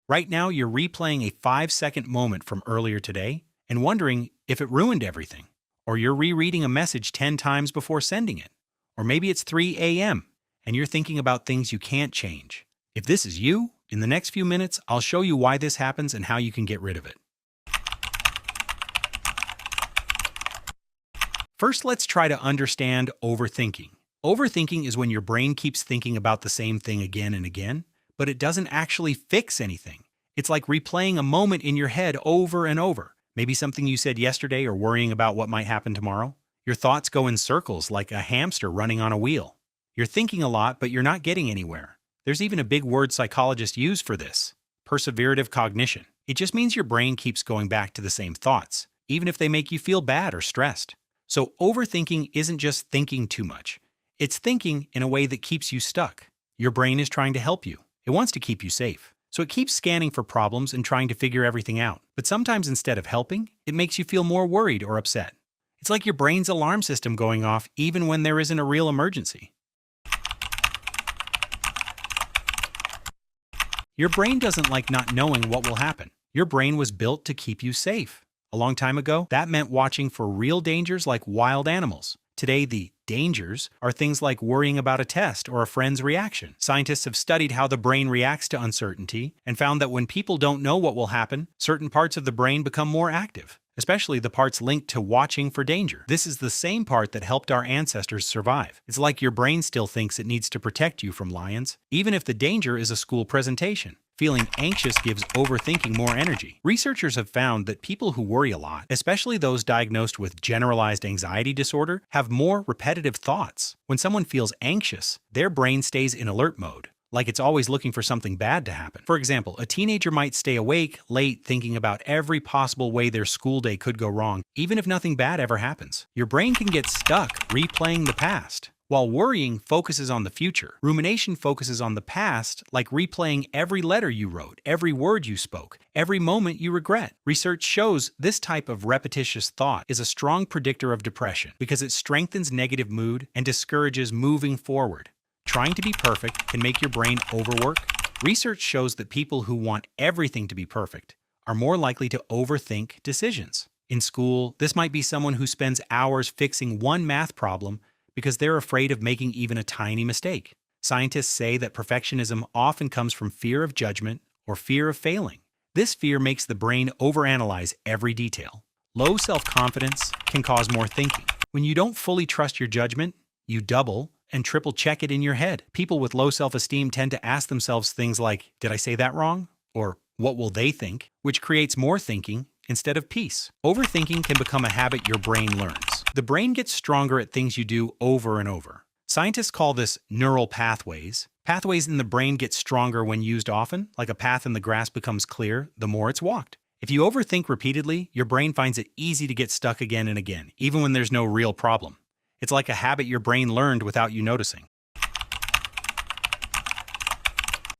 Right now, you're replaying a 5-second moment from earlier today and wondering if it ruined everything. Or you're rereading a message 10 times before sending it. Or maybe it's 3 a.m. and you're thinking about things you can't change. If this is you, in the next few minutes, I'll show you why this happens and how you can get rid of it. First, let's try to understand overthinking. Overthinking is when your brain keeps thinking about the same thing again and again, but it doesn't actually fix anything. It's like replaying a moment in your head over and over. Maybe something you said yesterday or worrying about what might happen tomorrow. Your thoughts go in circles like a hamster running on a wheel. You're thinking a lot, but you're not getting anywhere. There's even a big word psychologists use for this: perseverative cognition. It just means your brain keeps going back to the same thoughts, even if they make you feel bad or stressed. So overthinking isn't just thinking too much. It's thinking in a way that keeps you stuck. Your brain is trying to help you. It wants to keep you safe. So it keeps scanning for problems and trying to figure everything out. But sometimes instead of helping, it makes you feel more worried or upset. It's like your brain's alarm system going off even when there isn't a real emergency. Your brain doesn't like not knowing what will happen. Your brain was built to keep you safe. A long time ago, that meant watching for real dangers like wild animals. Today, the dangers are things like worrying about a test or a friend's reaction. Scientists have studied how the brain reacts to uncertainty and found that when people don't know what will happen, certain parts of the brain become more active, especially the parts linked to watching for danger. This is the same part that helped our ancestors survive. It's like your brain still thinks it needs to protect you from lions, even if the danger is a school presentation. Feeling anxious gives overthinking more energy. Researchers have found that people who worry a lot, especially those diagnosed with generalized anxiety disorder, have more repetitive thoughts. When someone feels anxious, their brain stays in alert mode, like it's always looking for something bad to happen. For example, a teenager might stay awake late thinking about every possible way their school day could go wrong, even if nothing bad ever happens. Your brain can get stuck replaying the past. While worrying focuses on the future, rumination focuses on the past, like replaying every letter you wrote, every word you spoke, every moment you regret. Research shows this type of repetitious thought is a strong predictor of depression because it strengthens negative mood and discourages moving forward. Trying to be perfect can make your brain overwork. Research shows that people who want everything to be perfect are more likely to overthink decisions. In school, this might be someone who spends hours fixing one math problem because they're afraid of making even a tiny mistake. Scientists say that perfectionism often comes from fear of judgment or fear of failing. This fear makes the brain overanalyze every detail. Low self-confidence can cause more thinking. When you don't fully trust your judgment, you double and triple check it in your head. People with low self-esteem tend to ask themselves things like, "Did I say that wrong?" or "What will they think?" which creates more thinking instead of peace. Overthinking can become a habit your brain learns. The brain gets stronger at things you do over and over. Scientists call this neural pathways. Pathways in the brain get stronger when used often, like a path in the grass becomes clear the more it's walked. If you overthink repeatedly, your brain finds it easy to get stuck again and again, even when there's no real problem. It's like a habit your brain learned without you noticing.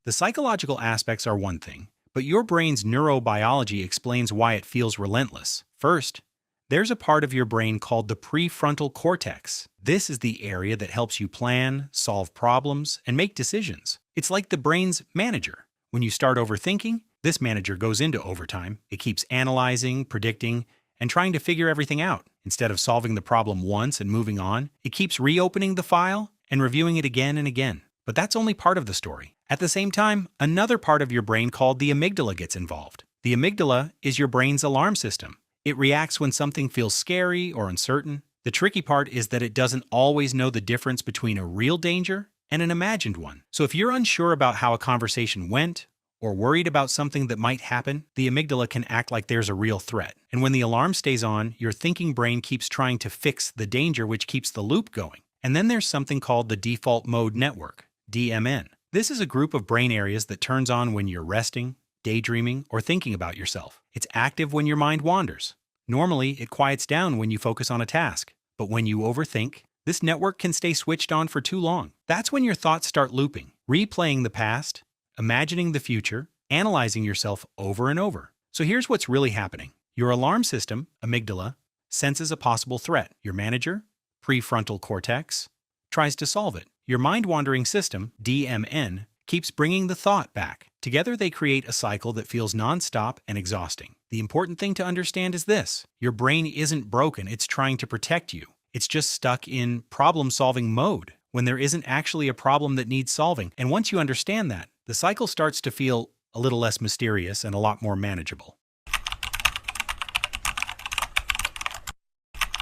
The psychological aspects are one thing, but your brain's neurobiology explains why it feels relentless. First, there's a part of your brain called the prefrontal cortex. This is the area that helps you plan, solve problems, and make decisions. It's like the brain's manager. When you start overthinking, this manager goes into overtime. It keeps analyzing, predicting, and trying to figure everything out. Instead of solving the problem once and moving on, it keeps reopening the file and reviewing it again and again. But that's only part of the story. At the same time, another part of your brain called the amygdala gets involved. The amygdala is your brain's alarm system. It reacts when something feels scary or uncertain. The tricky part is that it doesn't always know the difference between a real danger and an imagined one. So if you're unsure about how a conversation went, or worried about something that might happen, the amygdala can act like there's a real threat. And when the alarm stays on, your thinking brain keeps trying to fix the danger, which keeps the loop going. And then there's something called the default mode network, DMN. This is a group of brain areas that turns on when you're resting, daydreaming, or thinking about yourself. It's active when your mind wanders. Normally, it quiets down when you focus on a task. But when you overthink, this network can stay switched on for too long. That's when your thoughts start looping, replaying the past, imagining the future, analyzing yourself over and over. So here's what's really happening. Your alarm system, amygdala, senses a possible threat. Your manager, prefrontal cortex, tries to solve it. Your mind-wandering system, DMN, keeps bringing the thought back. Together, they create a cycle that feels nonstop and exhausting. The important thing to understand is this: your brain isn't broken, it's trying to protect you. It's just stuck in problem-solving mode when there isn't actually a problem that needs solving. And once you understand that, the cycle starts to feel a little less mysterious and a lot more manageable.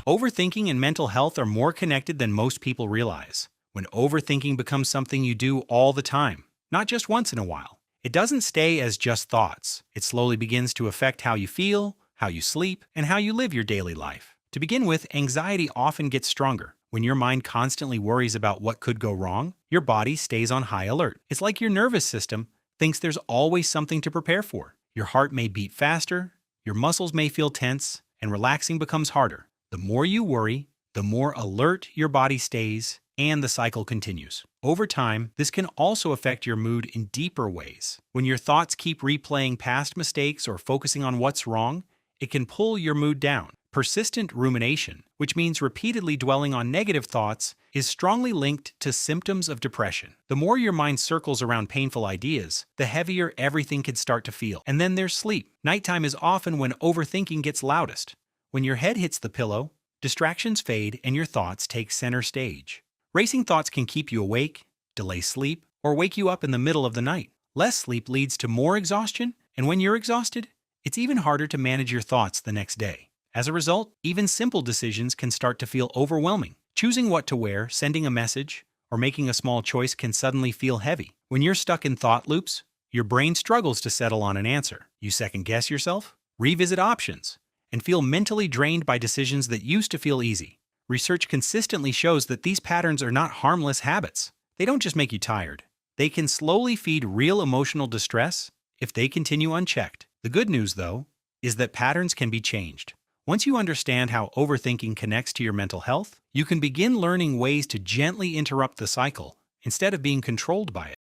Overthinking and mental health are more connected than most people realize. When overthinking becomes something you do all the time, not just once in a while, it doesn't stay as just thoughts. It slowly begins to affect how you feel, how you sleep, and how you live your daily life. To begin with, anxiety often gets stronger. When your mind constantly worries about what could go wrong, your body stays on high alert. It's like your nervous system thinks there's always something to prepare for. Your heart may beat faster, your muscles may feel tense, and relaxing becomes harder. The more you worry, the more alert your body stays, and the cycle continues. Over time, this can also affect your mood in deeper ways. When your thoughts keep replaying past mistakes or focusing on what's wrong, it can pull your mood down. Persistent rumination, which means repeatedly dwelling on negative thoughts, is strongly linked to symptoms of depression. The more your mind circles around painful ideas, the heavier everything can start to feel. And then there's sleep. Nighttime is often when overthinking gets loudest. When your head hits the pillow, distractions fade and your thoughts take center stage. Racing thoughts can keep you awake, delay sleep, or wake you up in the middle of the night. Less sleep leads to more exhaustion, and when you're exhausted, it's even harder to manage your thoughts the next day. As a result, even simple decisions can start to feel overwhelming. Choosing what to wear, sending a message, or making a small choice can suddenly feel heavy. When you're stuck in thought loops, your brain struggles to settle on an answer. You second-guess yourself, revisit options, and feel mentally drained by decisions that used to feel easy. Research consistently shows that these patterns are not harmless habits. They don't just make you tired. They can slowly feed real emotional distress if they continue unchecked. The good news, though, is that patterns can be changed. Once you understand how overthinking connects to your mental health, you can begin learning ways to gently interrupt the cycle instead of being controlled by it.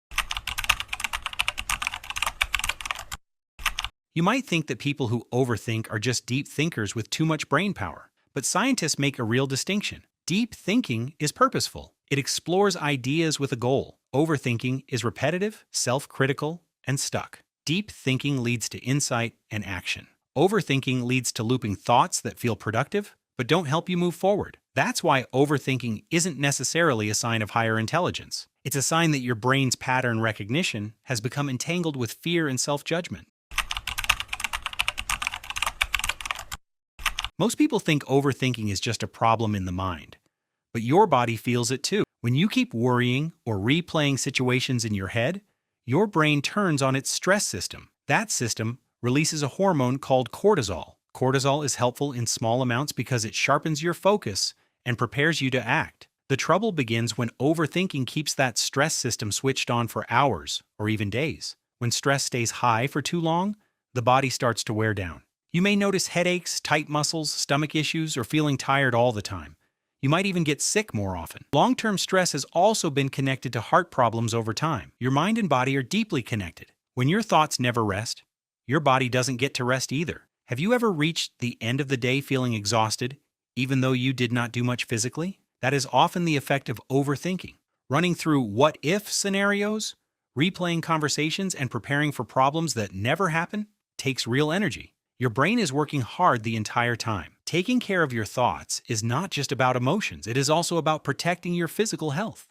You might think that people who overthink are just deep thinkers with too much brain power, but scientists make a real distinction. Deep thinking is purposeful. It explores ideas with a goal. Overthinking is repetitive, self-critical, and stuck. Deep thinking leads to insight and action. Overthinking leads to looping thoughts that feel productive, but don't help you move forward. That's why overthinking isn't necessarily a sign of higher intelligence. It's a sign that your brain's pattern recognition has become entangled with fear and self-judgment. Most people think overthinking is just a problem in the mind, but your body feels it too. When you keep worrying or replaying situations in your head, your brain turns on its stress system. That system releases a hormone called cortisol. Cortisol is helpful in small amounts because it sharpens your focus and prepares you to act. The trouble begins when overthinking keeps that stress system switched on for hours or even days. When stress stays high for too long, the body starts to wear down. You may notice headaches, tight muscles, stomach issues, or feeling tired all the time. You might even get sick more often. Long-term stress has also been connected to heart problems over time. Your mind and body are deeply connected. When your thoughts never rest, your body doesn't get to rest either. Have you ever reached the end of the day feeling exhausted, even though you did not do much physically? That is often the effect of overthinking. Running through what-if scenarios, replaying conversations, and preparing for problems that never happen takes real energy. Your brain is working hard the entire time. Taking care of your thoughts is not just about emotions, it is also about protecting your physical health.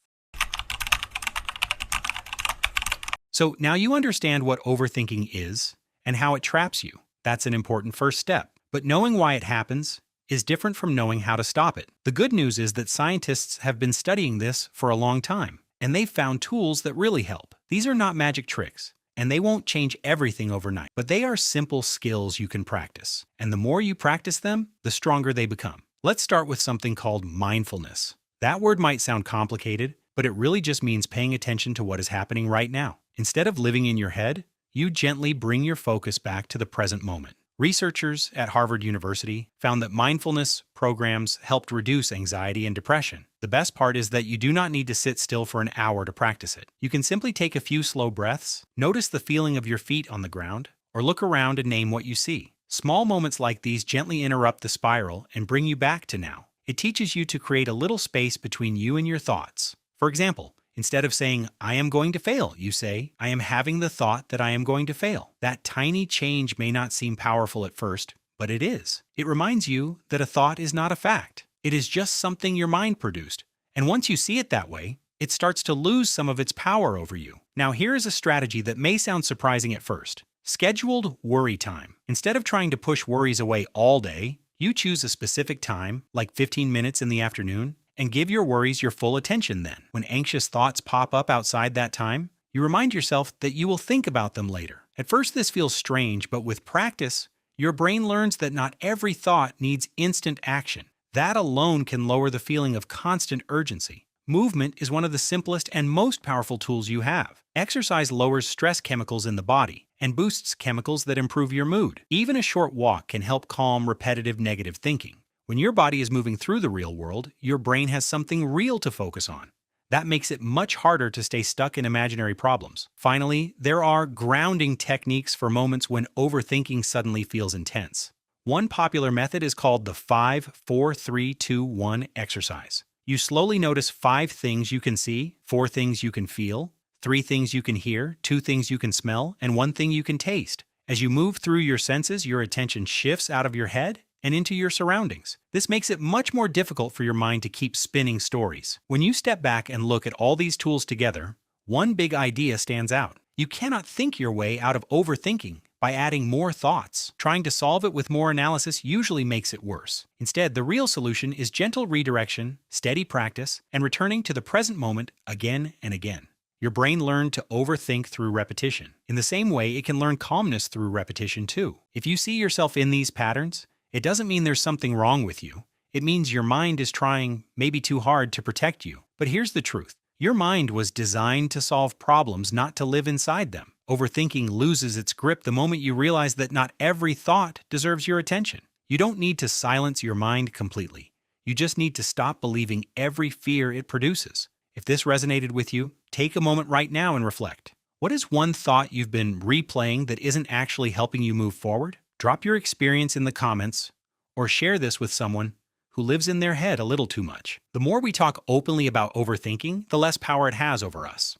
So now you understand what overthinking is and how it traps you. That's an important first step. But knowing why it happens is different from knowing how to stop it. The good news is that scientists have been studying this for a long time, and they've found tools that really help. These are not magic tricks, and they won't change everything overnight, but they are simple skills you can practice. And the more you practice them, the stronger they become. Let's start with something called mindfulness. That word might sound complicated, but it really just means paying attention to what is happening right now. Instead of living in your head, you gently bring your focus back to the present moment. Researchers at Harvard University found that mindfulness programs helped reduce anxiety and depression. The best part is that you do not need to sit still for an hour to practice it. You can simply take a few slow breaths, notice the feeling of your feet on the ground, or look around and name what you see. Small moments like these gently interrupt the spiral and bring you back to now. It teaches you to create a little space between you and your thoughts. For example, Instead of saying, I am going to fail, you say, I am having the thought that I am going to fail. That tiny change may not seem powerful at first, but it is. It reminds you that a thought is not a fact. It is just something your mind produced. And once you see it that way, it starts to lose some of its power over you. Now, here is a strategy that may sound surprising at first. Scheduled worry time. Instead of trying to push worries away all day, you choose a specific time, like 15 minutes in the afternoon, and give your worries your full attention then. When anxious thoughts pop up outside that time, you remind yourself that you will think about them later. At first, this feels strange, but with practice, your brain learns that not every thought needs instant action. That alone can lower the feeling of constant urgency. Movement is one of the simplest and most powerful tools you have. Exercise lowers stress chemicals in the body and boosts chemicals that improve your mood. Even a short walk can help calm repetitive negative thinking. When your body is moving through the real world, your brain has something real to focus on. That makes it much harder to stay stuck in imaginary problems. Finally, there are grounding techniques for moments when overthinking suddenly feels intense. One popular method is called the 5-4-3-2-1 exercise. You slowly notice 5 things you can see, 4 things you can feel, 3 things you can hear, 2 things you can smell, and 1 thing you can taste. As you move through your senses, your attention shifts out of your head and into your surroundings. This makes it much more difficult for your mind to keep spinning stories. When you step back and look at all these tools together, one big idea stands out. You cannot think your way out of overthinking by adding more thoughts. Trying to solve it with more analysis usually makes it worse. Instead, the real solution is gentle redirection, steady practice, and returning to the present moment again and again. Your brain learned to overthink through repetition. In the same way, it can learn calmness through repetition too. If you see yourself in these patterns, it doesn't mean there's something wrong with you. It means your mind is trying, maybe too hard, to protect you. But here's the truth. Your mind was designed to solve problems, not to live inside them. Overthinking loses its grip the moment you realize that not every thought deserves your attention. You don't need to silence your mind completely. You just need to stop believing every fear it produces. If this resonated with you, take a moment right now and reflect. What is one thought you've been replaying that isn't actually helping you move forward? Drop your experience in the comments or share this with someone who lives in their head a little too much. The more we talk openly about overthinking, the less power it has over us.